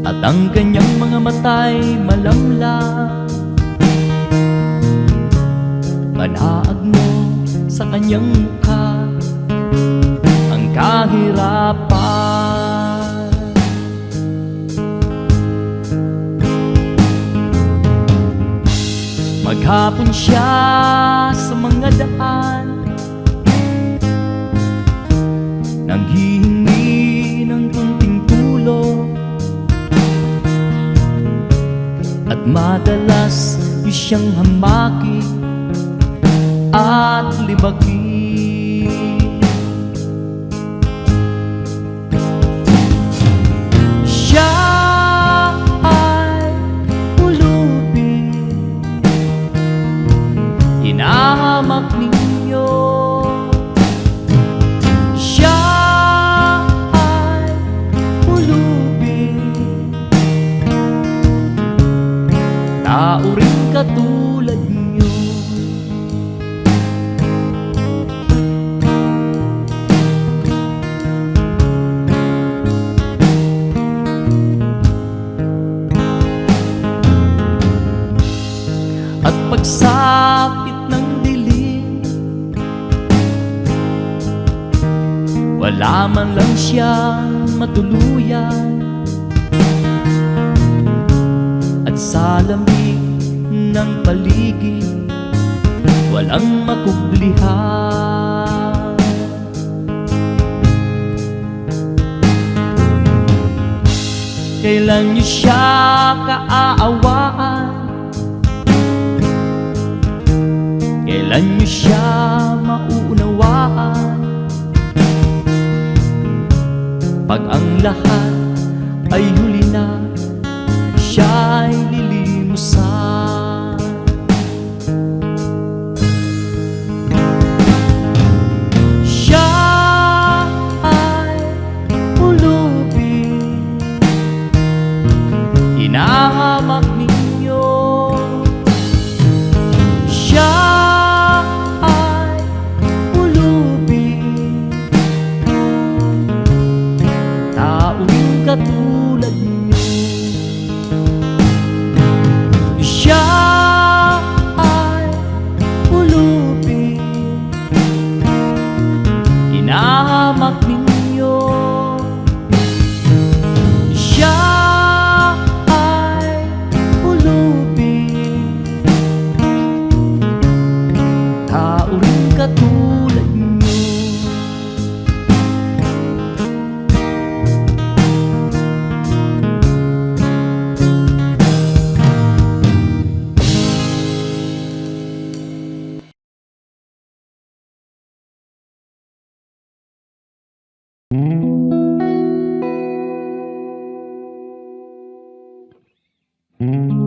at ang kanyang mga mata'y malamlam. Panaag mo sa kanyang mukha ang kahirapan. Maghapon siya sa mga daan, nanghihingi ng kunting tulong, at madalas siyang hamaki at libaki. Siya ay pulubi, hinahamak ninyo. Siya ay pulubi, tao rin katulad nyo. At pagsapit ng dilim, wala man lang siyang matuluyan, at sa lamig ng paligid walang makublihan. Kailan niyo siya kaaawaan? Kailan niyo siya mauunawaan? Pag ang lahat ay huli na, siya'y lilimusan. Siya ay pulubi, hinahamak ninyo. Siya ay pulubi, tao rin katulad nyo. Siya ay pulubi, hinahamak ninyo. Siya ay pulubi, tao rin katulad nyo. Mm-hmm.